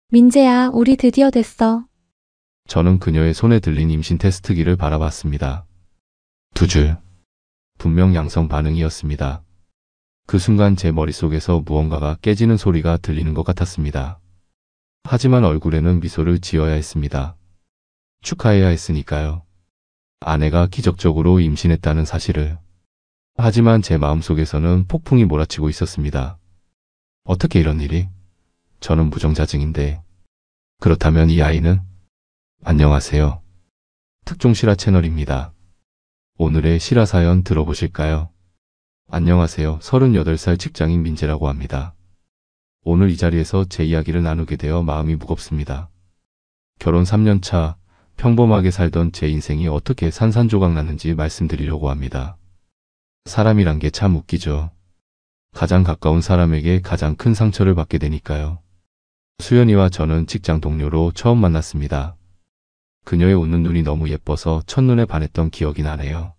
민재야, 우리 드디어 됐어. 저는 그녀의 손에 들린 임신 테스트기를 바라봤습니다. 두 줄. 분명 양성 반응이었습니다. 그 순간 제 머릿속에서 무언가가 깨지는 소리가 들리는 것 같았습니다. 하지만 얼굴에는 미소를 지어야 했습니다. 축하해야 했으니까요. 아내가 기적적으로 임신했다는 사실을. 하지만 제 마음속에서는 폭풍이 몰아치고 있었습니다. 어떻게 이런 일이? 저는 무정자증인데. 그렇다면 이 아이는? 안녕하세요. 특종 실화 채널입니다. 오늘의 실화 사연 들어보실까요? 안녕하세요. 38살 직장인 민재라고 합니다. 오늘 이 자리에서 제 이야기를 나누게 되어 마음이 무겁습니다. 결혼 3년 차, 평범하게 살던 제 인생이 어떻게 산산조각 났는지 말씀드리려고 합니다. 사람이란 게 참 웃기죠. 가장 가까운 사람에게 가장 큰 상처를 받게 되니까요. 수연이와 저는 직장 동료로 처음 만났습니다. 그녀의 웃는 눈이 너무 예뻐서 첫눈에 반했던 기억이 나네요.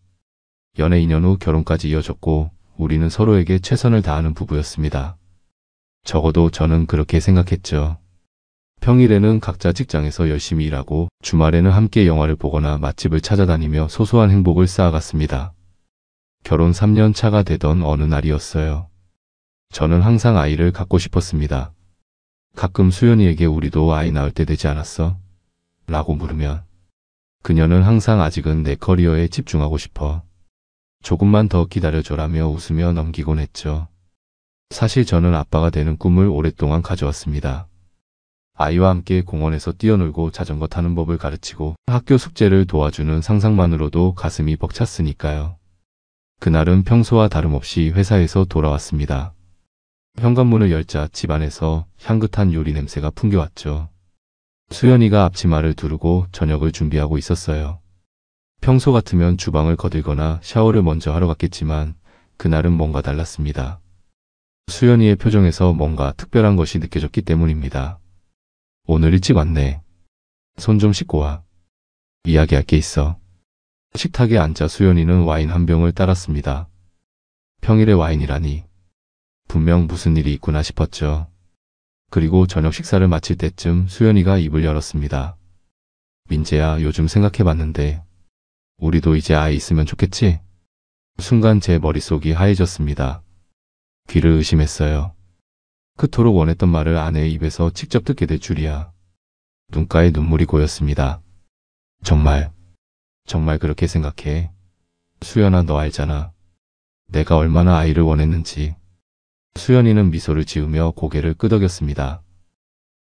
연애 2년 후 결혼까지 이어졌고 우리는 서로에게 최선을 다하는 부부였습니다. 적어도 저는 그렇게 생각했죠. 평일에는 각자 직장에서 열심히 일하고 주말에는 함께 영화를 보거나 맛집을 찾아다니며 소소한 행복을 쌓아갔습니다. 결혼 3년 차가 되던 어느 날이었어요. 저는 항상 아이를 갖고 싶었습니다. 가끔 수연이에게 우리도 아이 낳을 때 되지 않았어? 라고 물으면 그녀는 항상 아직은 내 커리어에 집중하고 싶어. 조금만 더 기다려줘라며 웃으며 넘기곤 했죠. 사실 저는 아빠가 되는 꿈을 오랫동안 가져왔습니다. 아이와 함께 공원에서 뛰어놀고 자전거 타는 법을 가르치고 학교 숙제를 도와주는 상상만으로도 가슴이 벅찼으니까요. 그날은 평소와 다름없이 회사에서 돌아왔습니다. 현관문을 열자 집안에서 향긋한 요리 냄새가 풍겨왔죠. 수연이가 앞치마를 두르고 저녁을 준비하고 있었어요. 평소 같으면 주방을 거들거나 샤워를 먼저 하러 갔겠지만 그날은 뭔가 달랐습니다. 수연이의 표정에서 뭔가 특별한 것이 느껴졌기 때문입니다. 오늘 일찍 왔네. 손 좀 씻고 와. 이야기할 게 있어. 식탁에 앉자 수연이는 와인 한 병을 따랐습니다. 평일에 와인이라니. 분명 무슨 일이 있구나 싶었죠. 그리고 저녁 식사를 마칠 때쯤 수연이가 입을 열었습니다. 민재야, 요즘 생각해봤는데 우리도 이제 아이 있으면 좋겠지? 순간 제 머릿속이 하얘졌습니다. 귀를 의심했어요. 그토록 원했던 말을 아내의 입에서 직접 듣게 될 줄이야. 눈가에 눈물이 고였습니다. 정말 그렇게 생각해? 수연아, 너 알잖아. 내가 얼마나 아이를 원했는지. 수연이는 미소를 지으며 고개를 끄덕였습니다.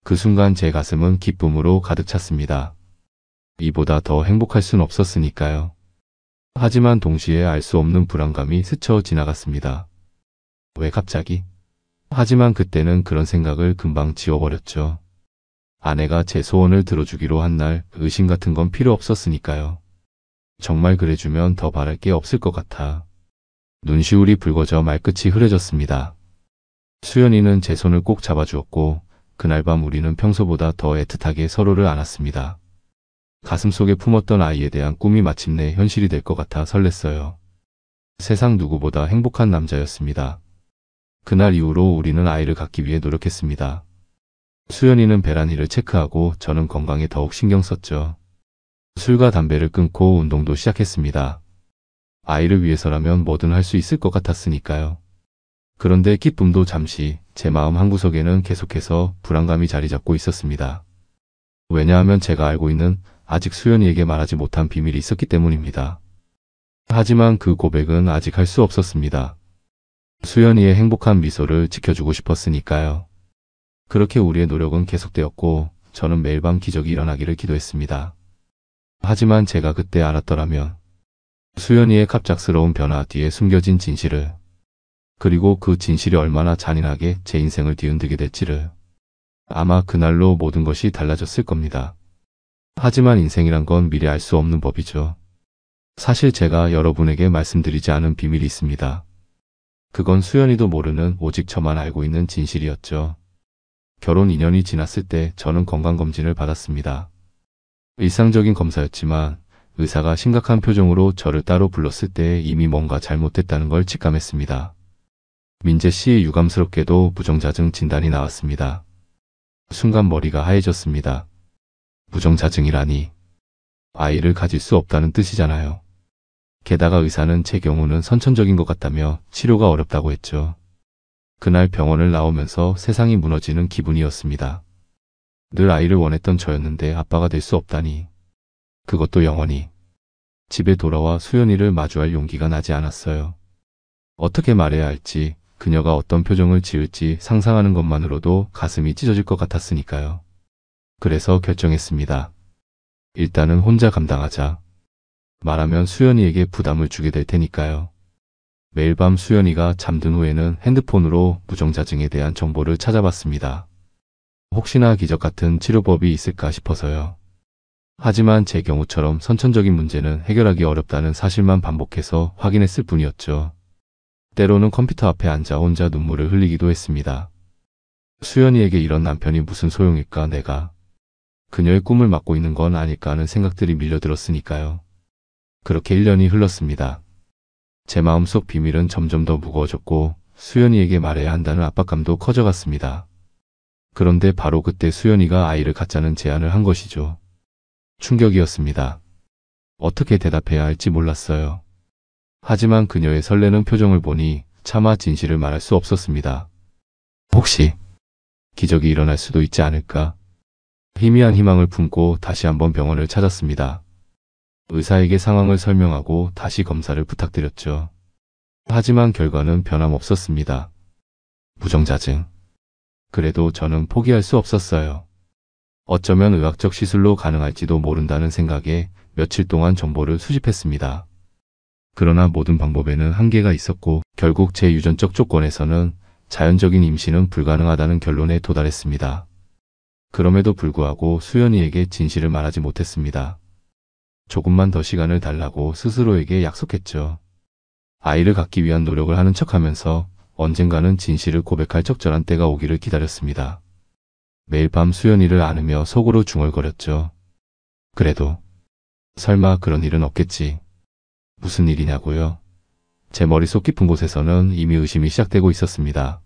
그 순간 제 가슴은 기쁨으로 가득 찼습니다. 이보다 더 행복할 순 없었으니까요. 하지만 동시에 알 수 없는 불안감이 스쳐 지나갔습니다. 왜 갑자기? 하지만 그때는 그런 생각을 금방 지워버렸죠. 아내가 제 소원을 들어주기로 한 날 의심 같은 건 필요 없었으니까요. 정말 그래주면 더 바랄 게 없을 것 같아. 눈시울이 붉어져 말끝이 흐려졌습니다. 수연이는 제 손을 꼭 잡아주었고 그날 밤 우리는 평소보다 더 애틋하게 서로를 안았습니다. 가슴속에 품었던 아이에 대한 꿈이 마침내 현실이 될 것 같아 설렜어요. 세상 누구보다 행복한 남자였습니다. 그날 이후로 우리는 아이를 갖기 위해 노력했습니다. 수연이는 배란이를 체크하고 저는 건강에 더욱 신경 썼죠. 술과 담배를 끊고 운동도 시작했습니다. 아이를 위해서라면 뭐든 할 수 있을 것 같았으니까요. 그런데 기쁨도 잠시, 제 마음 한구석에는 계속해서 불안감이 자리 잡고 있었습니다. 왜냐하면 제가 알고 있는 아직 수연이에게 말하지 못한 비밀이 있었기 때문입니다. 하지만 그 고백은 아직 할 수 없었습니다. 수연이의 행복한 미소를 지켜주고 싶었으니까요. 그렇게 우리의 노력은 계속되었고 저는 매일 밤 기적이 일어나기를 기도했습니다. 하지만 제가 그때 알았더라면 수연이의 갑작스러운 변화 뒤에 숨겨진 진실을, 그리고 그 진실이 얼마나 잔인하게 제 인생을 뒤흔들게 될지를, 아마 그날로 모든 것이 달라졌을 겁니다. 하지만 인생이란 건 미리 알 수 없는 법이죠. 사실 제가 여러분에게 말씀드리지 않은 비밀이 있습니다. 그건 수연이도 모르는 오직 저만 알고 있는 진실이었죠. 결혼 2년이 지났을 때 저는 건강검진을 받았습니다. 일상적인 검사였지만 의사가 심각한 표정으로 저를 따로 불렀을 때 이미 뭔가 잘못됐다는 걸 직감했습니다. 민재 씨, 유감스럽게도 무정자증 진단이 나왔습니다. 순간 머리가 하얘졌습니다. 무정자증이라니. 아이를 가질 수 없다는 뜻이잖아요. 게다가 의사는 제 경우는 선천적인 것 같다며 치료가 어렵다고 했죠. 그날 병원을 나오면서 세상이 무너지는 기분이었습니다. 늘 아이를 원했던 저였는데 아빠가 될 수 없다니. 그것도 영원히. 집에 돌아와 수연이를 마주할 용기가 나지 않았어요. 어떻게 말해야 할지, 그녀가 어떤 표정을 지을지 상상하는 것만으로도 가슴이 찢어질 것 같았으니까요. 그래서 결정했습니다. 일단은 혼자 감당하자. 말하면 수연이에게 부담을 주게 될 테니까요. 매일 밤 수연이가 잠든 후에는 핸드폰으로 무정자증에 대한 정보를 찾아봤습니다. 혹시나 기적 같은 치료법이 있을까 싶어서요. 하지만 제 경우처럼 선천적인 문제는 해결하기 어렵다는 사실만 반복해서 확인했을 뿐이었죠. 때로는 컴퓨터 앞에 앉아 혼자 눈물을 흘리기도 했습니다. 수연이에게 이런 남편이 무슨 소용일까 내가. 그녀의 꿈을 막고 있는 건 아닐까 하는 생각들이 밀려들었으니까요. 그렇게 1년이 흘렀습니다. 제 마음속 비밀은 점점 더 무거워졌고 수연이에게 말해야 한다는 압박감도 커져갔습니다. 그런데 바로 그때 수연이가 아이를 갖자는 제안을 한 것이죠. 충격이었습니다. 어떻게 대답해야 할지 몰랐어요. 하지만 그녀의 설레는 표정을 보니 차마 진실을 말할 수 없었습니다. 혹시 기적이 일어날 수도 있지 않을까? 희미한 희망을 품고 다시 한번 병원을 찾았습니다. 의사에게 상황을 설명하고 다시 검사를 부탁드렸죠. 하지만 결과는 변함없었습니다. 무정자증. 그래도 저는 포기할 수 없었어요. 어쩌면 의학적 시술로 가능할지도 모른다는 생각에 며칠 동안 정보를 수집했습니다. 그러나 모든 방법에는 한계가 있었고 결국 제 유전적 조건에서는 자연적인 임신은 불가능하다는 결론에 도달했습니다. 그럼에도 불구하고 수연이에게 진실을 말하지 못했습니다. 조금만 더 시간을 달라고 스스로에게 약속했죠. 아이를 갖기 위한 노력을 하는 척하면서 언젠가는 진실을 고백할 적절한 때가 오기를 기다렸습니다. 매일 밤 수연이를 안으며 속으로 중얼거렸죠. 그래도 설마 그런 일은 없겠지. 무슨 일이냐고요? 제 머릿속 깊은 곳에서는 이미 의심이 시작되고 있었습니다.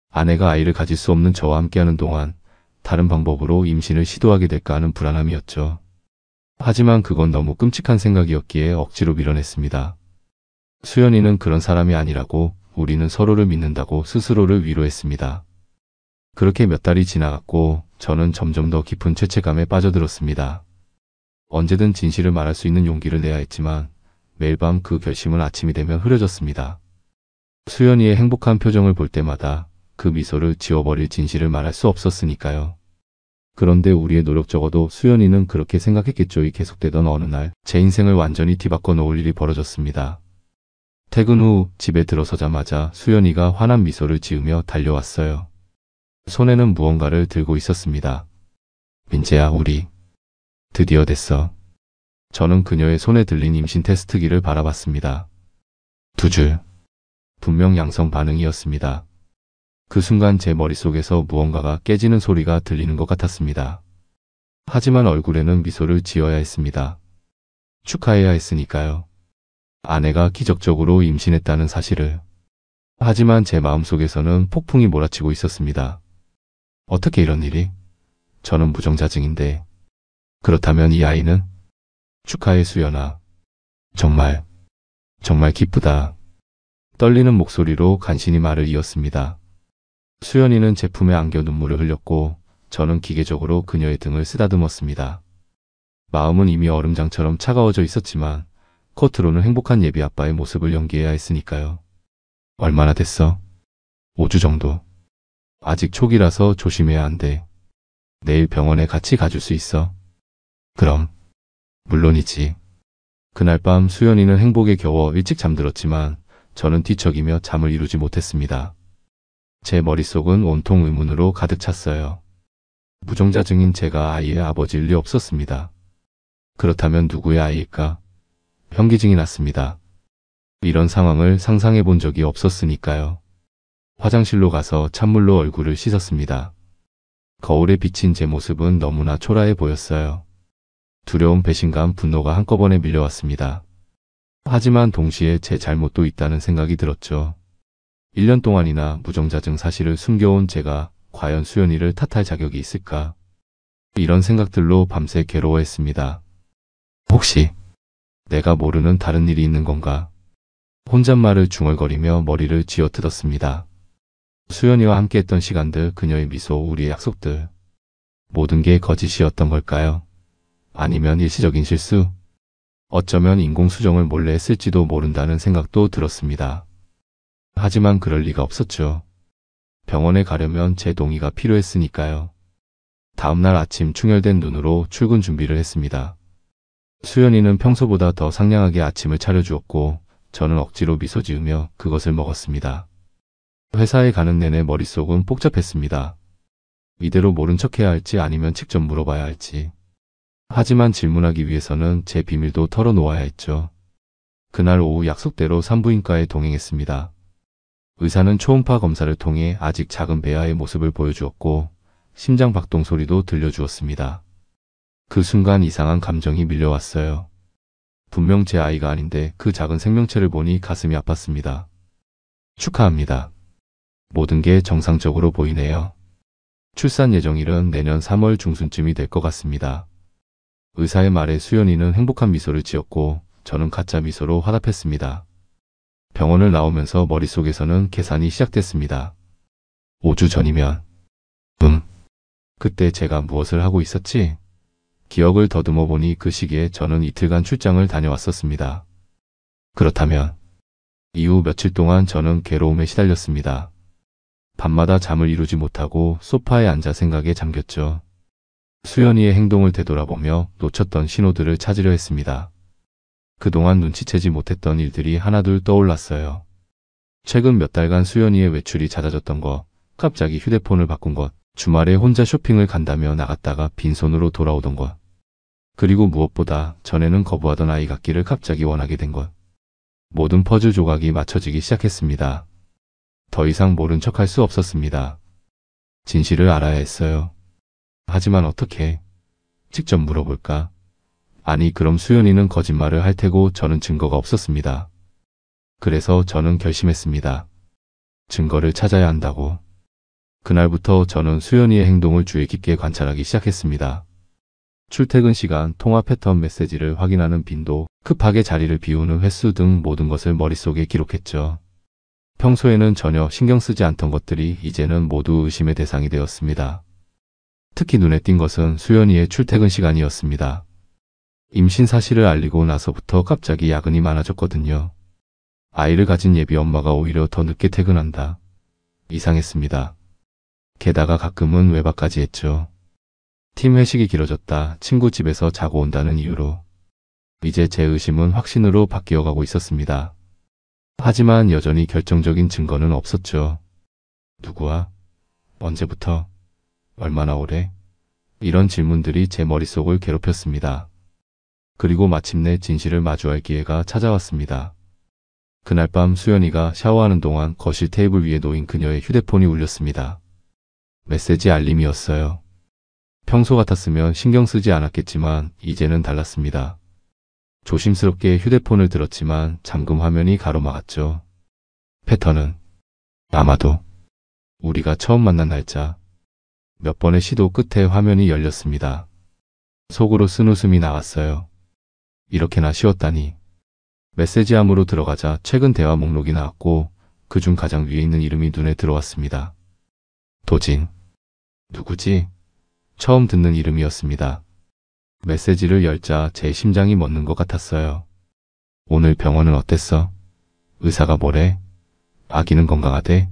아내가 아이를 가질 수 없는 저와 함께하는 동안 다른 방법으로 임신을 시도하게 될까 하는 불안함이었죠. 하지만 그건 너무 끔찍한 생각이었기에 억지로 밀어냈습니다. 수연이는 그런 사람이 아니라고, 우리는 서로를 믿는다고 스스로를 위로했습니다. 그렇게 몇 달이 지나갔고 저는 점점 더 깊은 죄책감에 빠져들었습니다. 언제든 진실을 말할 수 있는 용기를 내야 했지만 매일 밤 그 결심은 아침이 되면 흐려졌습니다. 수연이의 행복한 표정을 볼 때마다 그 미소를 지워버릴 진실을 말할 수 없었으니까요. 그런데 우리의 노력 적어도 수연이는 그렇게 생각했겠죠. 이 계속되던 어느 날 제 인생을 완전히 뒤바꿔 놓을 일이 벌어졌습니다. 퇴근 후 집에 들어서자마자 수연이가 환한 미소를 지으며 달려왔어요. 손에는 무언가를 들고 있었습니다. 민재야, 우리 드디어 됐어. 저는 그녀의 손에 들린 임신 테스트기를 바라봤습니다. 2줄. 분명 양성 반응이었습니다. 그 순간 제 머릿속에서 무언가가 깨지는 소리가 들리는 것 같았습니다. 하지만 얼굴에는 미소를 지어야 했습니다. 축하해야 했으니까요. 아내가 기적적으로 임신했다는 사실을. 하지만 제 마음속에서는 폭풍이 몰아치고 있었습니다. 어떻게 이런 일이? 저는 무정자증인데. 그렇다면 이 아이는? 축하해 수연아. 정말 기쁘다. 떨리는 목소리로 간신히 말을 이었습니다. 수연이는 제 품에 안겨 눈물을 흘렸고 저는 기계적으로 그녀의 등을 쓰다듬었습니다. 마음은 이미 얼음장처럼 차가워져 있었지만 겉으로는 행복한 예비 아빠의 모습을 연기해야 했으니까요. 얼마나 됐어? 5주 정도. 아직 초기라서 조심해야 한대. 내일 병원에 같이 가줄 수 있어? 그럼. 물론이지. 그날 밤 수연이는 행복에 겨워 일찍 잠들었지만 저는 뒤척이며 잠을 이루지 못했습니다. 제 머릿속은 온통 의문으로 가득 찼어요. 무정자증인 제가 아이의 아버지일 리 없었습니다. 그렇다면 누구의 아이일까? 현기증이 났습니다. 이런 상황을 상상해 본 적이 없었으니까요. 화장실로 가서 찬물로 얼굴을 씻었습니다. 거울에 비친 제 모습은 너무나 초라해 보였어요. 두려움, 배신감, 분노가 한꺼번에 밀려왔습니다. 하지만 동시에 제 잘못도 있다는 생각이 들었죠. 1년 동안이나 무정자증 사실을 숨겨온 제가 과연 수연이를 탓할 자격이 있을까? 이런 생각들로 밤새 괴로워했습니다. 혹시 내가 모르는 다른 일이 있는 건가? 혼잣말을 중얼거리며 머리를 쥐어뜯었습니다. 수연이와 함께했던 시간들, 그녀의 미소, 우리의 약속들. 모든 게 거짓이었던 걸까요? 아니면 일시적인 실수? 어쩌면 인공수정을 몰래 했을지도 모른다는 생각도 들었습니다. 하지만 그럴 리가 없었죠. 병원에 가려면 제 동의가 필요했으니까요. 다음날 아침 충혈된 눈으로 출근 준비를 했습니다. 수연이는 평소보다 더 상냥하게 아침을 차려주었고 저는 억지로 미소 지으며 그것을 먹었습니다. 회사에 가는 내내 머릿속은 복잡했습니다. 이대로 모른 척해야 할지 아니면 직접 물어봐야 할지. 하지만 질문하기 위해서는 제 비밀도 털어놓아야 했죠. 그날 오후 약속대로 산부인과에 동행했습니다. 의사는 초음파 검사를 통해 아직 작은 배아의 모습을 보여주었고 심장 박동 소리도 들려주었습니다. 그 순간 이상한 감정이 밀려왔어요. 분명 제 아이가 아닌데 그 작은 생명체를 보니 가슴이 아팠습니다. 축하합니다. 모든 게 정상적으로 보이네요. 출산 예정일은 내년 3월 중순쯤이 될 것 같습니다. 의사의 말에 수연이는 행복한 미소를 지었고 저는 가짜 미소로 화답했습니다. 병원을 나오면서 머릿속에서는 계산이 시작됐습니다. 5주 전이면 그때 제가 무엇을 하고 있었지? 기억을 더듬어 보니 그 시기에 저는 이틀간 출장을 다녀왔었습니다. 그렇다면 이후 며칠 동안 저는 괴로움에 시달렸습니다. 밤마다 잠을 이루지 못하고 소파에 앉아 생각에 잠겼죠. 수연이의 행동을 되돌아보며 놓쳤던 신호들을 찾으려 했습니다. 그동안 눈치채지 못했던 일들이 하나둘 떠올랐어요. 최근 몇 달간 수연이의 외출이 잦아졌던 것, 갑자기 휴대폰을 바꾼 것, 주말에 혼자 쇼핑을 간다며 나갔다가 빈손으로 돌아오던 것. 그리고 무엇보다 전에는 거부하던 아이 갖기를 갑자기 원하게 된 것. 모든 퍼즐 조각이 맞춰지기 시작했습니다. 더 이상 모른 척할 수 없었습니다. 진실을 알아야 했어요. 하지만 어떻게? 직접 물어볼까? 아니 그럼 수연이는 거짓말을 할 테고 저는 증거가 없었습니다. 그래서 저는 결심했습니다. 증거를 찾아야 한다고. 그날부터 저는 수연이의 행동을 주의 깊게 관찰하기 시작했습니다. 출퇴근 시간, 통화 패턴, 메시지를 확인하는 빈도, 급하게 자리를 비우는 횟수 등 모든 것을 머릿속에 기록했죠. 평소에는 전혀 신경 쓰지 않던 것들이 이제는 모두 의심의 대상이 되었습니다. 특히 눈에 띈 것은 수연이의 출퇴근 시간이었습니다. 임신 사실을 알리고 나서부터 갑자기 야근이 많아졌거든요. 아이를 가진 예비 엄마가 오히려 더 늦게 퇴근한다. 이상했습니다. 게다가 가끔은 외박까지 했죠. 팀 회식이 길어졌다, 친구 집에서 자고 온다는 이유로. 이제 제 의심은 확신으로 바뀌어가고 있었습니다. 하지만 여전히 결정적인 증거는 없었죠. 누구와? 언제부터? 얼마나 오래? 이런 질문들이 제 머릿속을 괴롭혔습니다. 그리고 마침내 진실을 마주할 기회가 찾아왔습니다. 그날 밤 수연이가 샤워하는 동안 거실 테이블 위에 놓인 그녀의 휴대폰이 울렸습니다. 메시지 알림이었어요. 평소 같았으면 신경 쓰지 않았겠지만 이제는 달랐습니다. 조심스럽게 휴대폰을 들었지만 잠금 화면이 가로막았죠. 패턴은 아마도 우리가 처음 만난 날짜. 몇 번의 시도 끝에 화면이 열렸습니다. 속으로 쓴웃음이 나왔어요. 이렇게나 쉬웠다니. 메시지함으로 들어가자 최근 대화 목록이 나왔고 그중 가장 위에 있는 이름이 눈에 들어왔습니다. 도진. 누구지? 처음 듣는 이름이었습니다. 메시지를 열자 제 심장이 멎는 것 같았어요. 오늘 병원은 어땠어? 의사가 뭐래? 아기는 건강하대?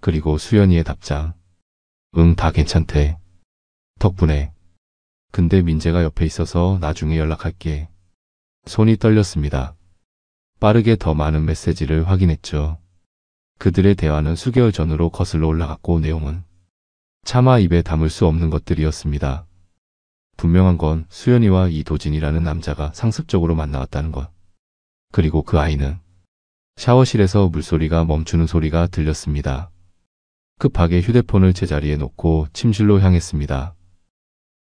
그리고 수연이의 답장. 응, 다 괜찮대. 덕분에. 근데 민재가 옆에 있어서 나중에 연락할게. 손이 떨렸습니다. 빠르게 더 많은 메시지를 확인했죠. 그들의 대화는 수개월 전으로 거슬러 올라갔고 내용은 차마 입에 담을 수 없는 것들이었습니다. 분명한 건 수연이와 이도진이라는 남자가 상습적으로 만나왔다는 것. 그리고 그 아이는 샤워실에서 물소리가 멈추는 소리가 들렸습니다. 급하게 휴대폰을 제자리에 놓고 침실로 향했습니다.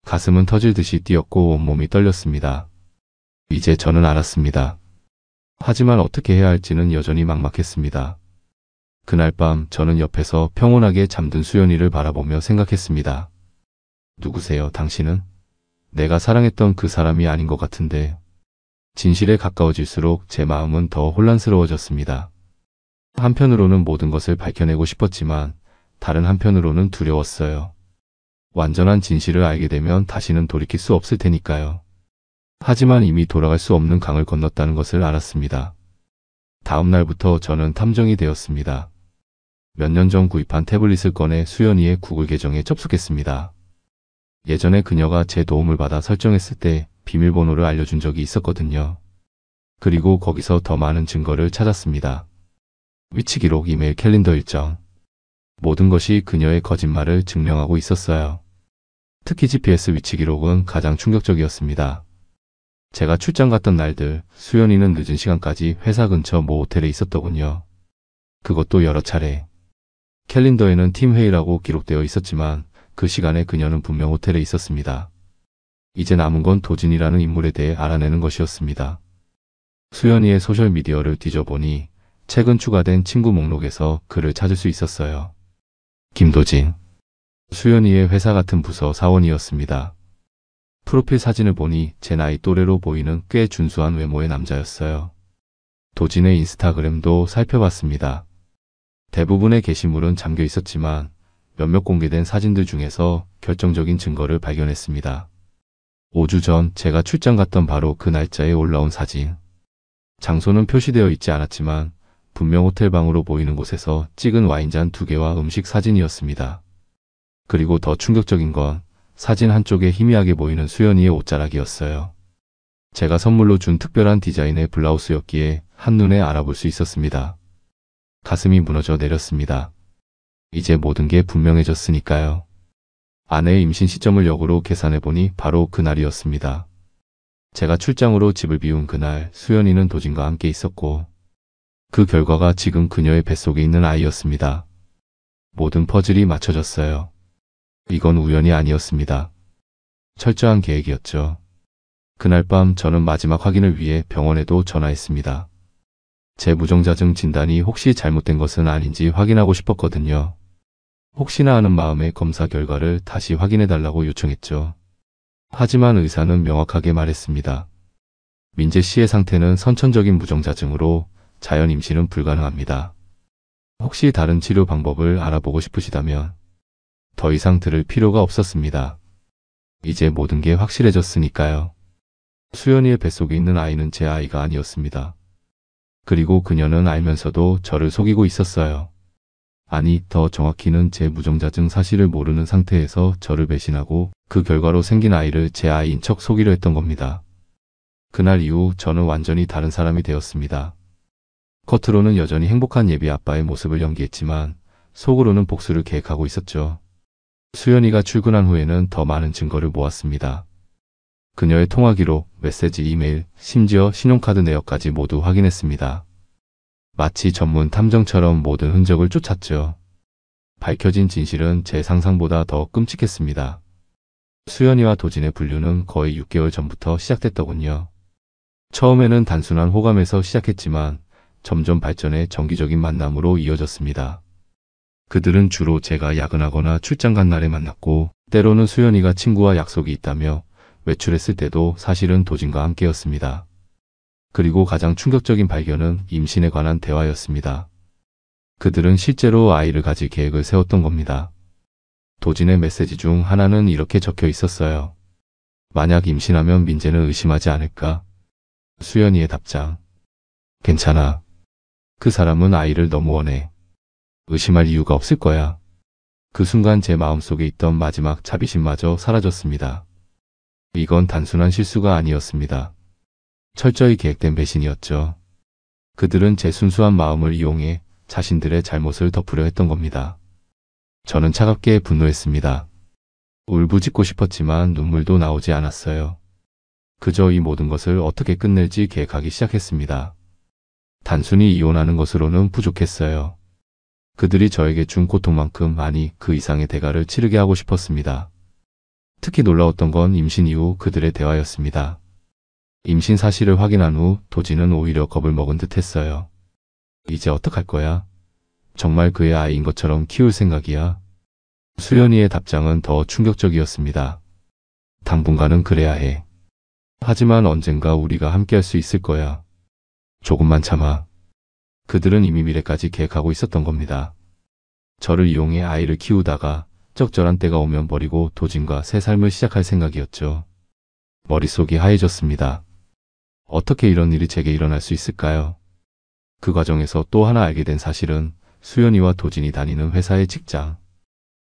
가슴은 터질 듯이 뛰었고 온몸이 떨렸습니다. 이제 저는 알았습니다. 하지만 어떻게 해야 할지는 여전히 막막했습니다. 그날 밤 저는 옆에서 평온하게 잠든 수연이를 바라보며 생각했습니다. 누구세요, 당신은? 내가 사랑했던 그 사람이 아닌 것 같은데. 진실에 가까워질수록 제 마음은 더 혼란스러워졌습니다. 한편으로는 모든 것을 밝혀내고 싶었지만 다른 한편으로는 두려웠어요. 완전한 진실을 알게 되면 다시는 돌이킬 수 없을 테니까요. 하지만 이미 돌아갈 수 없는 강을 건넜다는 것을 알았습니다. 다음 날부터 저는 탐정이 되었습니다. 몇 년 전 구입한 태블릿을 꺼내 수연이의 구글 계정에 접속했습니다. 예전에 그녀가 제 도움을 받아 설정했을 때 비밀번호를 알려준 적이 있었거든요. 그리고 거기서 더 많은 증거를 찾았습니다. 위치 기록, 이메일, 캘린더 일정. 모든 것이 그녀의 거짓말을 증명하고 있었어요. 특히 GPS 위치 기록은 가장 충격적이었습니다. 제가 출장 갔던 날들, 수연이는 늦은 시간까지 회사 근처 모 호텔에 있었더군요. 그것도 여러 차례. 캘린더에는 팀 회의라고 기록되어 있었지만 그 시간에 그녀는 분명 호텔에 있었습니다. 이제 남은 건 도진이라는 인물에 대해 알아내는 것이었습니다. 수연이의 소셜미디어를 뒤져보니 최근 추가된 친구 목록에서 그를 찾을 수 있었어요. 김도진. 수연이의 회사 같은 부서 사원이었습니다. 프로필 사진을 보니 제 나이 또래로 보이는 꽤 준수한 외모의 남자였어요. 도진의 인스타그램도 살펴봤습니다. 대부분의 게시물은 잠겨 있었지만 몇몇 공개된 사진들 중에서 결정적인 증거를 발견했습니다. 5주 전 제가 출장 갔던 바로 그 날짜에 올라온 사진. 장소는 표시되어 있지 않았지만 분명 호텔 방으로 보이는 곳에서 찍은 와인잔 2개와 음식 사진이었습니다. 그리고 더 충격적인 건 사진 한쪽에 희미하게 보이는 수연이의 옷자락이었어요. 제가 선물로 준 특별한 디자인의 블라우스였기에 한눈에 알아볼 수 있었습니다. 가슴이 무너져 내렸습니다. 이제 모든 게 분명해졌으니까요. 아내의 임신 시점을 역으로 계산해보니 바로 그날이었습니다. 제가 출장으로 집을 비운 그날 수연이는 도진과 함께 있었고 그 결과가 지금 그녀의 뱃속에 있는 아이였습니다. 모든 퍼즐이 맞춰졌어요. 이건 우연이 아니었습니다. 철저한 계획이었죠. 그날 밤 저는 마지막 확인을 위해 병원에도 전화했습니다. 제 무정자증 진단이 혹시 잘못된 것은 아닌지 확인하고 싶었거든요. 혹시나 하는 마음에 검사 결과를 다시 확인해달라고 요청했죠. 하지만 의사는 명확하게 말했습니다. 민재 씨의 상태는 선천적인 무정자증으로 자연 임신은 불가능합니다. 혹시 다른 치료 방법을 알아보고 싶으시다면 더 이상 들을 필요가 없었습니다. 이제 모든 게 확실해졌으니까요. 수연이의 뱃속에 있는 아이는 제 아이가 아니었습니다. 그리고 그녀는 알면서도 저를 속이고 있었어요. 아니, 더 정확히는 제 무정자증 사실을 모르는 상태에서 저를 배신하고 그 결과로 생긴 아이를 제 아이인 척 속이려 했던 겁니다. 그날 이후 저는 완전히 다른 사람이 되었습니다. 겉으로는 여전히 행복한 예비 아빠의 모습을 연기했지만 속으로는 복수를 계획하고 있었죠. 수연이가 출근한 후에는 더 많은 증거를 모았습니다. 그녀의 통화 기록, 메시지, 이메일, 심지어 신용카드 내역까지 모두 확인했습니다. 마치 전문 탐정처럼 모든 흔적을 쫓았죠. 밝혀진 진실은 제 상상보다 더 끔찍했습니다. 수연이와 도진의 분류는 거의 6개월 전부터 시작됐더군요. 처음에는 단순한 호감에서 시작했지만 점점 발전해 정기적인 만남으로 이어졌습니다. 그들은 주로 제가 야근하거나 출장 간 날에 만났고 때로는 수연이가 친구와 약속이 있다며 외출했을 때도 사실은 도진과 함께였습니다. 그리고 가장 충격적인 발견은 임신에 관한 대화였습니다. 그들은 실제로 아이를 가질 계획을 세웠던 겁니다. 도진의 메시지 중 하나는 이렇게 적혀 있었어요. 만약 임신하면 민재는 의심하지 않을까? 수연이의 답장. 괜찮아. 그 사람은 아이를 너무 원해. 의심할 이유가 없을 거야. 그 순간 제 마음속에 있던 마지막 자비심마저 사라졌습니다. 이건 단순한 실수가 아니었습니다. 철저히 계획된 배신이었죠. 그들은 제 순수한 마음을 이용해 자신들의 잘못을 덮으려 했던 겁니다. 저는 차갑게 분노했습니다. 울부짖고 싶었지만 눈물도 나오지 않았어요. 그저 이 모든 것을 어떻게 끝낼지 계획하기 시작했습니다. 단순히 이혼하는 것으로는 부족했어요. 그들이 저에게 준 고통만큼, 아니 그 이상의 대가를 치르게 하고 싶었습니다. 특히 놀라웠던 건 임신 이후 그들의 대화였습니다. 임신 사실을 확인한 후 도진은 오히려 겁을 먹은 듯 했어요. 이제 어떡할 거야? 정말 그의 아이인 것처럼 키울 생각이야? 수연이의 답장은 더 충격적이었습니다. 당분간은 그래야 해. 하지만 언젠가 우리가 함께할 수 있을 거야. 조금만 참아. 그들은 이미 미래까지 계획하고 있었던 겁니다. 저를 이용해 아이를 키우다가 적절한 때가 오면 버리고 도진과 새 삶을 시작할 생각이었죠. 머릿속이 하얘졌습니다. 어떻게 이런 일이 제게 일어날 수 있을까요? 그 과정에서 또 하나 알게 된 사실은 수연이와 도진이 다니는 회사의 직장,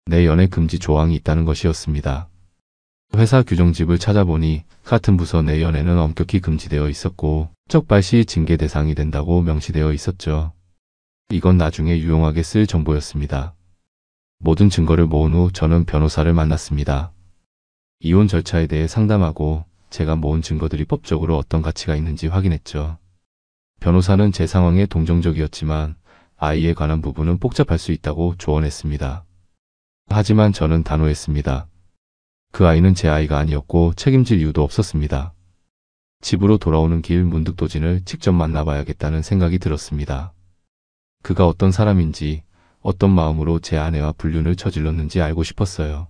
내 연애 금지 조항이 있다는 것이었습니다. 회사 규정집을 찾아보니 같은 부서 내 연애는 엄격히 금지되어 있었고 적발 시 징계 대상이 된다고 명시되어 있었죠. 이건 나중에 유용하게 쓸 정보였습니다. 모든 증거를 모은 후 저는 변호사를 만났습니다. 이혼 절차에 대해 상담하고 제가 모은 증거들이 법적으로 어떤 가치가 있는지 확인했죠. 변호사는 제 상황에 동정적이었지만 아이에 관한 부분은 복잡할 수 있다고 조언했습니다. 하지만 저는 단호했습니다. 그 아이는 제 아이가 아니었고 책임질 이유도 없었습니다. 집으로 돌아오는 길 문득 도진을 직접 만나봐야겠다는 생각이 들었습니다. 그가 어떤 사람인지, 어떤 마음으로 제 아내와 불륜을 저질렀는지 알고 싶었어요.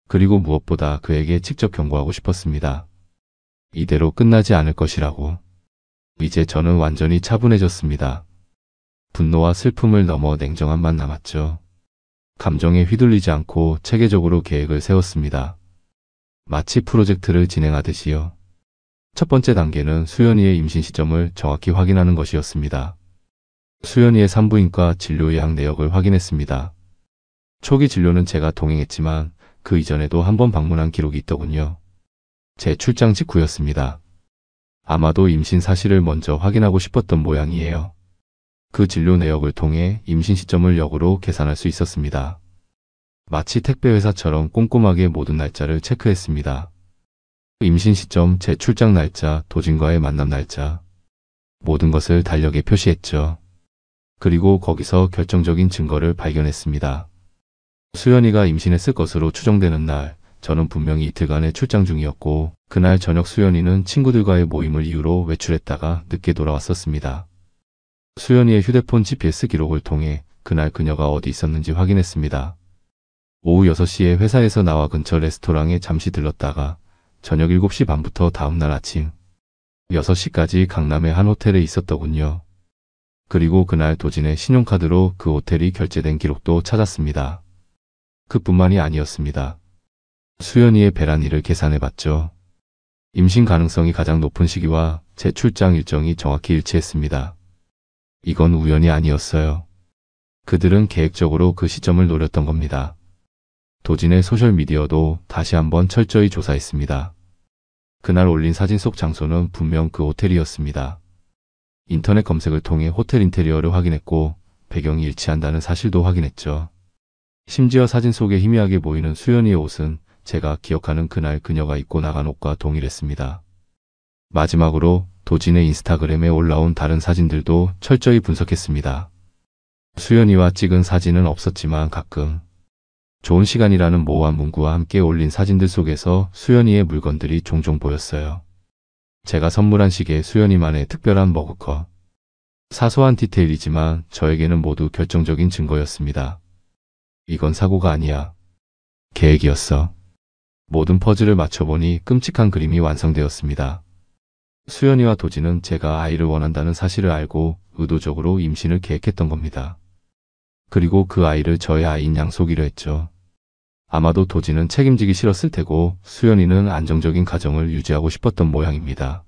그리고 무엇보다 그에게 직접 경고하고 싶었습니다. 이대로 끝나지 않을 것이라고. 이제 저는 완전히 차분해졌습니다. 분노와 슬픔을 넘어 냉정함만 남았죠. 감정에 휘둘리지 않고 체계적으로 계획을 세웠습니다. 마치 프로젝트를 진행하듯이요. 첫 번째 단계는 수연이의 임신 시점을 정확히 확인하는 것이었습니다. 수연이의 산부인과 진료 예약 내역을 확인했습니다. 초기 진료는 제가 동행했지만 그 이전에도 한 번 방문한 기록이 있더군요. 제 출장 직후였습니다. 아마도 임신 사실을 먼저 확인하고 싶었던 모양이에요. 그 진료 내역을 통해 임신 시점을 역으로 계산할 수 있었습니다. 마치 택배 회사처럼 꼼꼼하게 모든 날짜를 체크했습니다. 임신 시점, 제 출장 날짜, 도진과의 만남 날짜, 모든 것을 달력에 표시했죠. 그리고 거기서 결정적인 증거를 발견했습니다. 수연이가 임신했을 것으로 추정되는 날, 저는 분명히 이틀간의 출장 중이었고 그날 저녁 수연이는 친구들과의 모임을 이유로 외출했다가 늦게 돌아왔었습니다. 수연이의 휴대폰 GPS 기록을 통해 그날 그녀가 어디 있었는지 확인했습니다. 오후 6시에 회사에서 나와 근처 레스토랑에 잠시 들렀다가 저녁 7시 반부터 다음날 아침 6시까지 강남의 한 호텔에 있었더군요. 그리고 그날 도진의 신용카드로 그 호텔이 결제된 기록도 찾았습니다. 그뿐만이 아니었습니다. 수연이의 배란일을 계산해봤죠. 임신 가능성이 가장 높은 시기와 제 출장 일정이 정확히 일치했습니다. 이건 우연이 아니었어요. 그들은 계획적으로 그 시점을 노렸던 겁니다. 도진의 소셜미디어도 다시 한번 철저히 조사했습니다. 그날 올린 사진 속 장소는 분명 그 호텔이었습니다. 인터넷 검색을 통해 호텔 인테리어를 확인했고 배경이 일치한다는 사실도 확인했죠. 심지어 사진 속에 희미하게 보이는 수연이의 옷은 제가 기억하는 그날 그녀가 입고 나간 옷과 동일했습니다. 마지막으로 도진의 인스타그램에 올라온 다른 사진들도 철저히 분석했습니다. 수연이와 찍은 사진은 없었지만 가끔 좋은 시간이라는 모호한 문구와 함께 올린 사진들 속에서 수연이의 물건들이 종종 보였어요. 제가 선물한 시계, 수연이만의 특별한 머그컵. 사소한 디테일이지만 저에게는 모두 결정적인 증거였습니다. 이건 사고가 아니야. 계획이었어. 모든 퍼즐을 맞춰보니 끔찍한 그림이 완성되었습니다. 수연이와 도진은 제가 아이를 원한다는 사실을 알고 의도적으로 임신을 계획했던 겁니다. 그리고 그 아이를 저의 아이인 양속이려 했죠. 아마도 도진은 책임지기 싫었을 테고 수연이는 안정적인 가정을 유지하고 싶었던 모양입니다.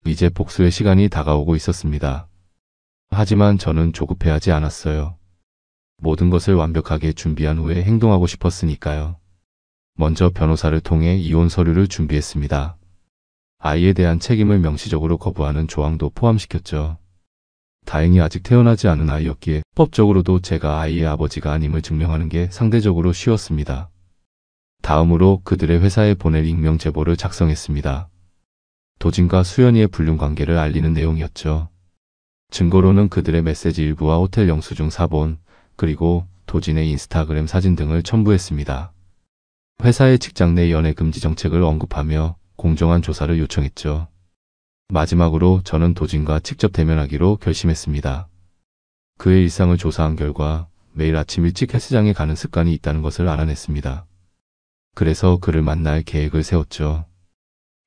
이제 복수의 시간이 다가오고 있었습니다. 하지만 저는 조급해하지 않았어요. 모든 것을 완벽하게 준비한 후에 행동하고 싶었으니까요. 먼저 변호사를 통해 이혼 서류를 준비했습니다. 아이에 대한 책임을 명시적으로 거부하는 조항도 포함시켰죠. 다행히 아직 태어나지 않은 아이였기에 법적으로도 제가 아이의 아버지가 아님을 증명하는 게 상대적으로 쉬웠습니다. 다음으로 그들의 회사에 보낼 익명 제보를 작성했습니다. 도진과 수연이의 불륜 관계를 알리는 내용이었죠. 증거로는 그들의 메시지 일부와 호텔 영수증 사본, 그리고 도진의 인스타그램 사진 등을 첨부했습니다. 회사의 직장 내 연애 금지 정책을 언급하며 공정한 조사를 요청했죠. 마지막으로 저는 도진과 직접 대면하기로 결심했습니다. 그의 일상을 조사한 결과 매일 아침 일찍 헬스장에 가는 습관이 있다는 것을 알아냈습니다. 그래서 그를 만날 계획을 세웠죠.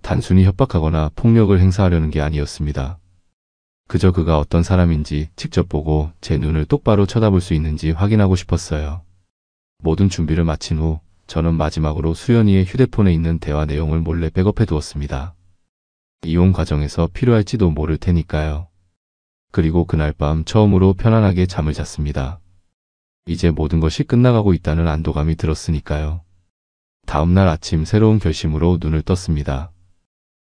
단순히 협박하거나 폭력을 행사하려는 게 아니었습니다. 그저 그가 어떤 사람인지 직접 보고 제 눈을 똑바로 쳐다볼 수 있는지 확인하고 싶었어요. 모든 준비를 마친 후 저는 마지막으로 수연이의 휴대폰에 있는 대화 내용을 몰래 백업해 두었습니다. 이혼 과정에서 필요할지도 모를 테니까요. 그리고 그날 밤 처음으로 편안하게 잠을 잤습니다. 이제 모든 것이 끝나가고 있다는 안도감이 들었으니까요. 다음날 아침 새로운 결심으로 눈을 떴습니다.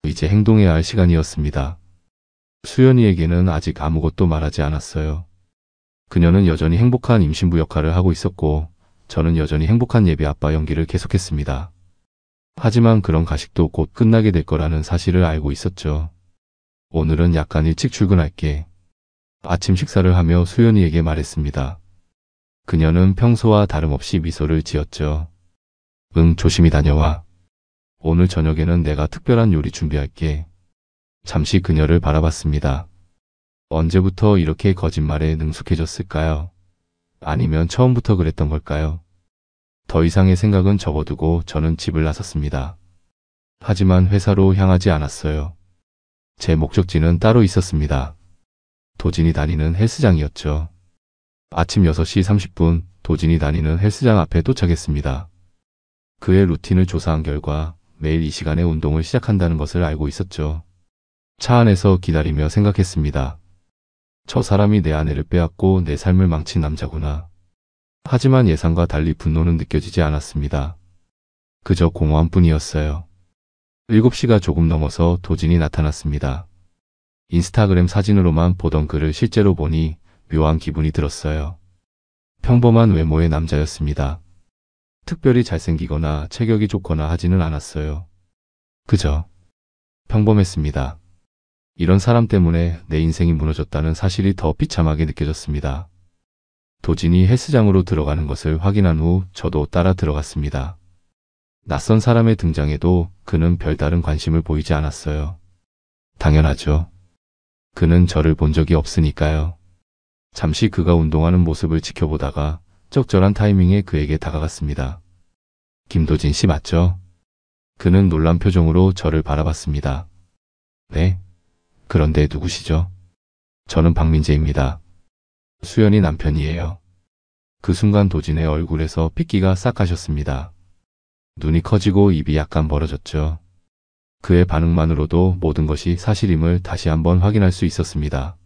이제 행동해야 할 시간이었습니다. 수연이에게는 아직 아무것도 말하지 않았어요. 그녀는 여전히 행복한 임신부 역할을 하고 있었고 저는 여전히 행복한 예비 아빠 연기를 계속했습니다. 하지만 그런 가식도 곧 끝나게 될 거라는 사실을 알고 있었죠. 오늘은 약간 일찍 출근할게. 아침 식사를 하며 수연이에게 말했습니다. 그녀는 평소와 다름없이 미소를 지었죠. 응, 조심히 다녀와. 오늘 저녁에는 내가 특별한 요리 준비할게. 잠시 그녀를 바라봤습니다. 언제부터 이렇게 거짓말에 능숙해졌을까요? 아니면 처음부터 그랬던 걸까요? 더 이상의 생각은 접어두고 저는 집을 나섰습니다. 하지만 회사로 향하지 않았어요. 제 목적지는 따로 있었습니다. 도진이 다니는 헬스장이었죠. 아침 6시 30분 도진이 다니는 헬스장 앞에 도착했습니다. 그의 루틴을 조사한 결과 매일 이 시간에 운동을 시작한다는 것을 알고 있었죠. 차 안에서 기다리며 생각했습니다. 저 사람이 내 아내를 빼앗고 내 삶을 망친 남자구나. 하지만 예상과 달리 분노는 느껴지지 않았습니다. 그저 공허한 뿐이었어요. 7시가 조금 넘어서 도진이 나타났습니다. 인스타그램 사진으로만 보던 그를 실제로 보니 묘한 기분이 들었어요. 평범한 외모의 남자였습니다. 특별히 잘생기거나 체격이 좋거나 하지는 않았어요. 그저 평범했습니다. 이런 사람 때문에 내 인생이 무너졌다는 사실이 더 비참하게 느껴졌습니다. 도진이 헬스장으로 들어가는 것을 확인한 후 저도 따라 들어갔습니다. 낯선 사람의 등장에도 그는 별다른 관심을 보이지 않았어요. 당연하죠. 그는 저를 본 적이 없으니까요. 잠시 그가 운동하는 모습을 지켜보다가 적절한 타이밍에 그에게 다가갔습니다. 김도진 씨 맞죠? 그는 놀란 표정으로 저를 바라봤습니다. 네? 그런데 누구시죠? 저는 박민재입니다. 수연이 남편이에요. 그 순간 도진의 얼굴에서 핏기가 싹 가셨습니다. 눈이 커지고 입이 약간 멀어졌죠. 그의 반응만으로도 모든 것이 사실임을 다시 한번 확인할 수 있었습니다.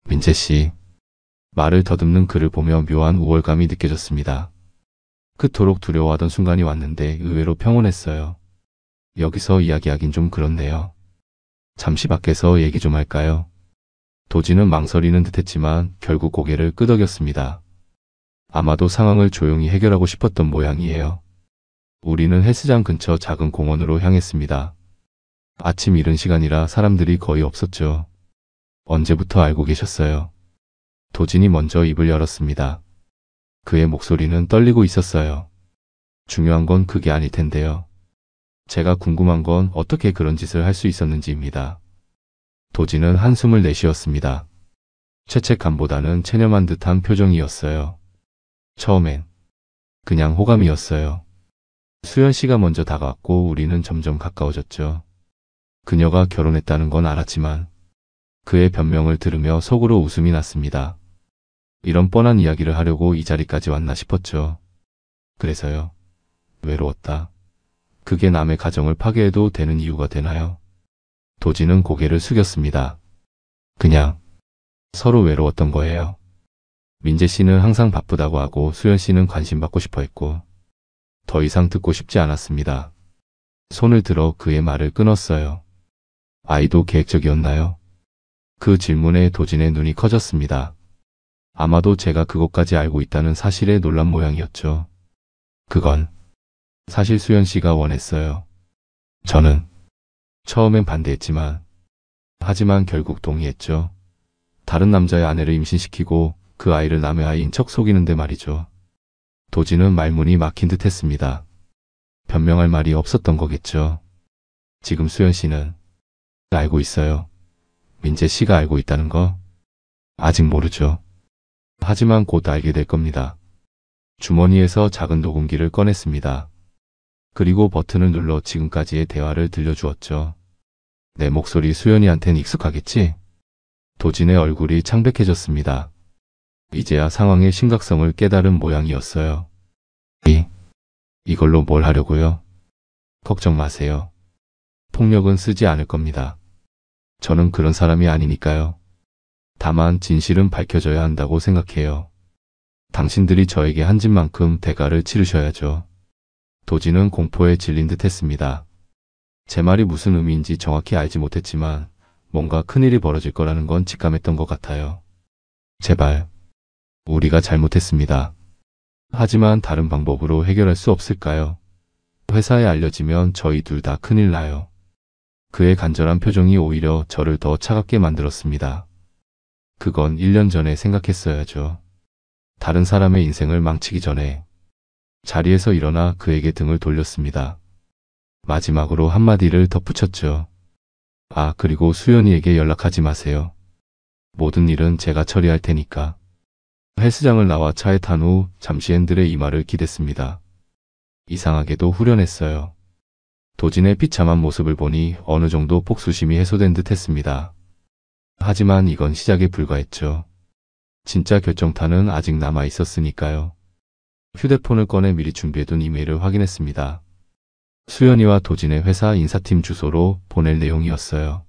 민재씨. 말을 더듬는 그를 보며 묘한 우월감이 느껴졌습니다. 그토록 두려워하던 순간이 왔는데 의외로 평온했어요. 여기서 이야기하긴 좀 그렇네요. 잠시 밖에서 얘기 좀 할까요? 도진은 망설이는 듯했지만 결국 고개를 끄덕였습니다. 아마도 상황을 조용히 해결하고 싶었던 모양이에요. 우리는 헬스장 근처 작은 공원으로 향했습니다. 아침 이른 시간이라 사람들이 거의 없었죠. 언제부터 알고 계셨어요? 도진이 먼저 입을 열었습니다. 그의 목소리는 떨리고 있었어요. 중요한 건 그게 아닐 텐데요. 제가 궁금한 건 어떻게 그런 짓을 할 수 있었는지입니다. 도진은 한숨을 내쉬었습니다. 죄책감보다는 체념한 듯한 표정이었어요. 처음엔 그냥 호감이었어요. 수연 씨가 먼저 다가왔고 우리는 점점 가까워졌죠. 그녀가 결혼했다는 건 알았지만 그의 변명을 들으며 속으로 웃음이 났습니다. 이런 뻔한 이야기를 하려고 이 자리까지 왔나 싶었죠. 그래서요. 외로웠다. 그게 남의 가정을 파괴해도 되는 이유가 되나요? 도진은 고개를 숙였습니다. 그냥 서로 외로웠던 거예요. 민재 씨는 항상 바쁘다고 하고 수연 씨는 관심 받고 싶어 했고 더 이상 듣고 싶지 않았습니다. 손을 들어 그의 말을 끊었어요. 아이도 계획적이었나요? 그 질문에 도진의 눈이 커졌습니다. 아마도 제가 그것까지 알고 있다는 사실에 놀란 모양이었죠. 그건 사실 수연 씨가 원했어요. 저는 처음엔 반대했지만 하지만 결국 동의했죠. 다른 남자의 아내를 임신시키고 그 아이를 남의 아이인 척 속이는데 말이죠. 도진은 말문이 막힌 듯 했습니다. 변명할 말이 없었던 거겠죠. 지금 수연 씨는 알고 있어요. 민재 씨가 알고 있다는 거? 아직 모르죠. 하지만 곧 알게 될 겁니다. 주머니에서 작은 녹음기를 꺼냈습니다. 그리고 버튼을 눌러 지금까지의 대화를 들려주었죠. 내 목소리 수연이한텐 익숙하겠지? 도진의 얼굴이 창백해졌습니다. 이제야 상황의 심각성을 깨달은 모양이었어요. 이걸로 뭘 하려고요? 걱정 마세요. 폭력은 쓰지 않을 겁니다. 저는 그런 사람이 아니니까요. 다만 진실은 밝혀져야 한다고 생각해요. 당신들이 저에게 한 짓만큼 대가를 치르셔야죠. 도진은 공포에 질린 듯 했습니다. 제 말이 무슨 의미인지 정확히 알지 못했지만 뭔가 큰일이 벌어질 거라는 건 직감했던 것 같아요. 제발, 우리가 잘못했습니다. 하지만 다른 방법으로 해결할 수 없을까요? 회사에 알려지면 저희 둘 다 큰일 나요. 그의 간절한 표정이 오히려 저를 더 차갑게 만들었습니다. 그건 1년 전에 생각했어야죠. 다른 사람의 인생을 망치기 전에. 자리에서 일어나 그에게 등을 돌렸습니다. 마지막으로 한마디를 덧붙였죠. 아, 그리고 수연이에게 연락하지 마세요. 모든 일은 제가 처리할 테니까. 헬스장을 나와 차에 탄 후 잠시 핸들에 이마를 기댔습니다. 이상하게도 후련했어요. 도진의 비참한 모습을 보니 어느 정도 복수심이 해소된 듯 했습니다. 하지만 이건 시작에 불과했죠. 진짜 결정타는 아직 남아 있었으니까요. 휴대폰을 꺼내 미리 준비해둔 이메일을 확인했습니다. 수연이와 도진의 회사 인사팀 주소로 보낼 내용이었어요.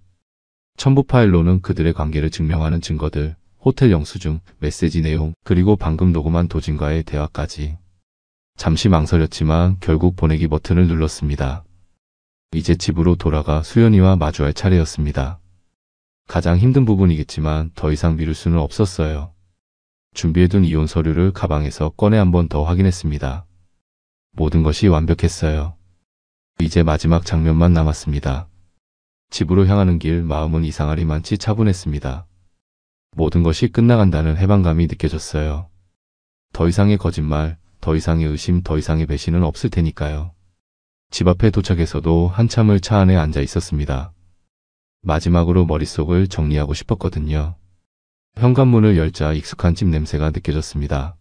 첨부 파일로는 그들의 관계를 증명하는 증거들, 호텔 영수증, 메시지 내용, 그리고 방금 녹음한 도진과의 대화까지. 잠시 망설였지만 결국 보내기 버튼을 눌렀습니다. 이제 집으로 돌아가 수연이와 마주할 차례였습니다. 가장 힘든 부분이겠지만 더 이상 미룰 수는 없었어요. 준비해둔 이혼 서류를 가방에서 꺼내 한 번 더 확인했습니다. 모든 것이 완벽했어요. 이제 마지막 장면만 남았습니다. 집으로 향하는 길 마음은 이상하리만치 차분했습니다. 모든 것이 끝나간다는 해방감이 느껴졌어요. 더 이상의 거짓말, 더 이상의 의심, 더 이상의 배신은 없을 테니까요. 집 앞에 도착해서도 한참을 차 안에 앉아 있었습니다. 마지막으로 머릿속을 정리하고 싶었거든요. 현관문을 열자 익숙한 집 냄새가 느껴졌습니다.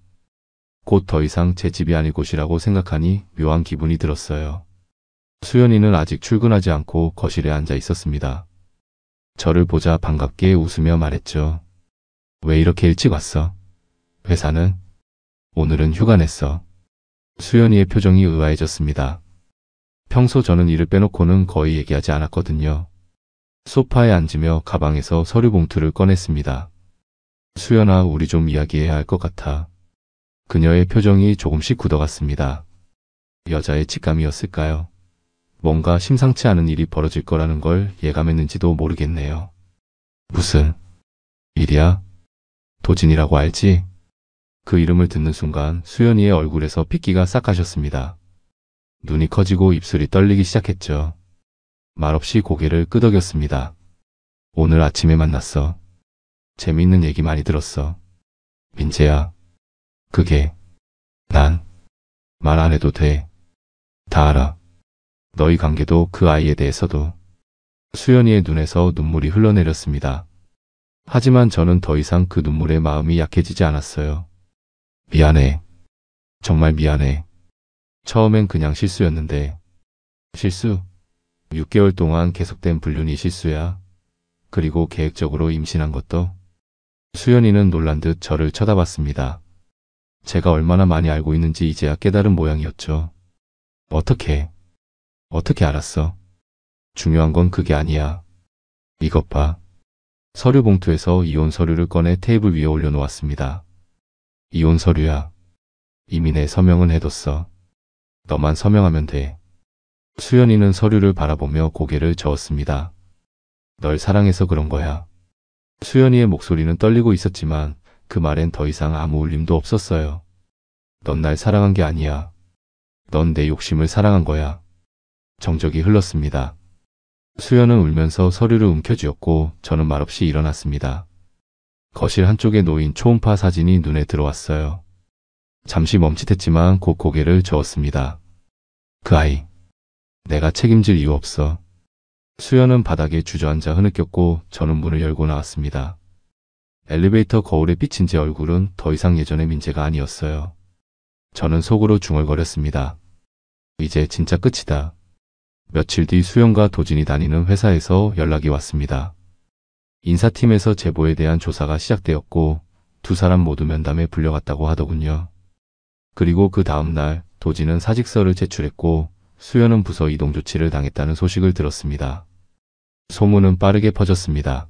곧 더 이상 제 집이 아닐 곳이라고 생각하니 묘한 기분이 들었어요. 수연이는 아직 출근하지 않고 거실에 앉아 있었습니다. 저를 보자 반갑게 웃으며 말했죠. 왜 이렇게 일찍 왔어? 회사는? 오늘은 휴가 냈어. 수연이의 표정이 의아해졌습니다. 평소 저는 일을 빼놓고는 거의 얘기하지 않았거든요. 소파에 앉으며 가방에서 서류 봉투를 꺼냈습니다. 수연아, 우리 좀 이야기해야 할 것 같아. 그녀의 표정이 조금씩 굳어갔습니다. 여자의 직감이었을까요? 뭔가 심상치 않은 일이 벌어질 거라는 걸 예감했는지도 모르겠네요. 무슨 일이야? 도진이라고 알지? 그 이름을 듣는 순간 수연이의 얼굴에서 핏기가 싹 가셨습니다. 눈이 커지고 입술이 떨리기 시작했죠. 말없이 고개를 끄덕였습니다. 오늘 아침에 만났어. 재미있는 얘기 많이 들었어. 민재야. 그게 난 말 안 해도 돼. 다 알아. 너희 관계도 그 아이에 대해서도. 수연이의 눈에서 눈물이 흘러내렸습니다. 하지만 저는 더 이상 그 눈물에 마음이 약해지지 않았어요. 미안해. 정말 미안해. 처음엔 그냥 실수였는데. 실수? 6개월 동안 계속된 불륜이 실수야. 그리고 계획적으로 임신한 것도. 수연이는 놀란 듯 저를 쳐다봤습니다. 제가 얼마나 많이 알고 있는지 이제야 깨달은 모양이었죠. 어떻게 알았어? 중요한 건 그게 아니야. 이것 봐. 서류 봉투에서 이혼 서류를 꺼내 테이블 위에 올려놓았습니다. 이혼 서류야. 이미 내 서명은 해뒀어. 너만 서명하면 돼. 수연이는 서류를 바라보며 고개를 저었습니다. 널 사랑해서 그런 거야. 수연이의 목소리는 떨리고 있었지만 그 말엔 더 이상 아무 울림도 없었어요. 넌 날 사랑한 게 아니야. 넌 내 욕심을 사랑한 거야. 정적이 흘렀습니다. 수연은 울면서 서류를 움켜쥐었고 저는 말없이 일어났습니다. 거실 한쪽에 놓인 초음파 사진이 눈에 들어왔어요. 잠시 멈칫했지만 곧 고개를 저었습니다. 그 아이. 내가 책임질 이유 없어. 수연은 바닥에 주저앉아 흐느꼈고 저는 문을 열고 나왔습니다. 엘리베이터 거울에 비친 제 얼굴은 더 이상 예전의 민재가 아니었어요. 저는 속으로 중얼거렸습니다. 이제 진짜 끝이다. 며칠 뒤 수영과 도진이 다니는 회사에서 연락이 왔습니다. 인사팀에서 제보에 대한 조사가 시작되었고 두 사람 모두 면담에 불려갔다고 하더군요. 그리고 그 다음날 도진은 사직서를 제출했고 수연은 부서 이동 조치를 당했다는 소식을 들었습니다. 소문은 빠르게 퍼졌습니다.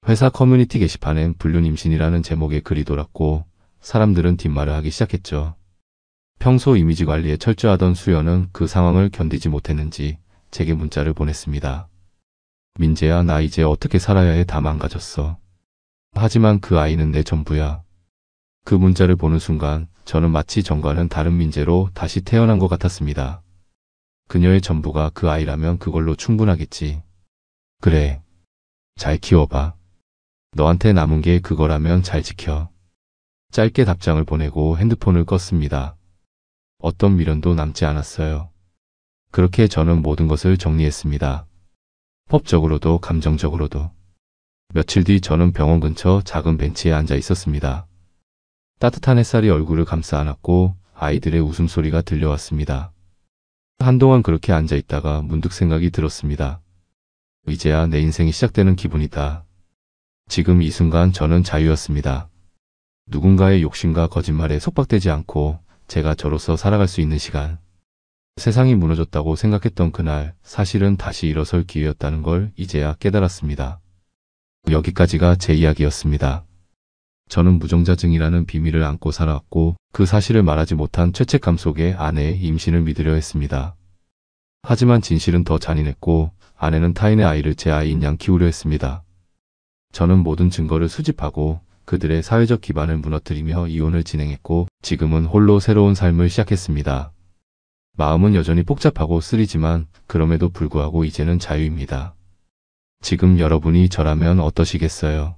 회사 커뮤니티 게시판엔 불륜 임신이라는 제목의 글이 돌았고 사람들은 뒷말을 하기 시작했죠. 평소 이미지 관리에 철저하던 수연은 그 상황을 견디지 못했는지 제게 문자를 보냈습니다. 민재야, 나 이제 어떻게 살아야 해? 다 망가졌어. 하지만 그 아이는 내 전부야. 그 문자를 보는 순간 저는 마치 전과는 다른 민재로 다시 태어난 것 같았습니다. 그녀의 전부가 그 아이라면 그걸로 충분하겠지. 그래. 잘 키워봐. 너한테 남은 게 그거라면 잘 지켜. 짧게 답장을 보내고 핸드폰을 껐습니다. 어떤 미련도 남지 않았어요. 그렇게 저는 모든 것을 정리했습니다. 법적으로도 감정적으로도. 며칠 뒤 저는 병원 근처 작은 벤치에 앉아 있었습니다. 따뜻한 햇살이 얼굴을 감싸 안았고 아이들의 웃음소리가 들려왔습니다. 한동안 그렇게 앉아 있다가 문득 생각이 들었습니다. 이제야 내 인생이 시작되는 기분이다. 지금 이 순간 저는 자유였습니다. 누군가의 욕심과 거짓말에 속박되지 않고 제가 저로서 살아갈 수 있는 시간. 세상이 무너졌다고 생각했던 그날 사실은 다시 일어설 기회였다는 걸 이제야 깨달았습니다. 여기까지가 제 이야기였습니다. 저는 무정자증이라는 비밀을 안고 살아왔고 그 사실을 말하지 못한 죄책감 속에 아내의 임신을 믿으려 했습니다. 하지만 진실은 더 잔인했고 아내는 타인의 아이를 제 아이인 양 키우려 했습니다. 저는 모든 증거를 수집하고 그들의 사회적 기반을 무너뜨리며 이혼을 진행했고 지금은 홀로 새로운 삶을 시작했습니다. 마음은 여전히 복잡하고 쓰리지만 그럼에도 불구하고 이제는 자유입니다. 지금 여러분이 저라면 어떠시겠어요?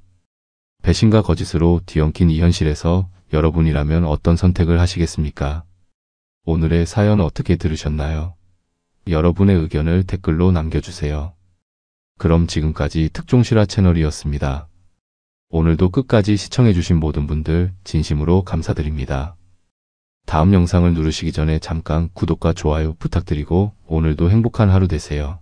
배신과 거짓으로 뒤엉킨 이 현실에서 여러분이라면 어떤 선택을 하시겠습니까? 오늘의 사연 어떻게 들으셨나요? 여러분의 의견을 댓글로 남겨주세요. 그럼 지금까지 특종실화 채널이었습니다. 오늘도 끝까지 시청해주신 모든 분들 진심으로 감사드립니다. 다음 영상을 누르시기 전에 잠깐 구독과 좋아요 부탁드리고 오늘도 행복한 하루 되세요.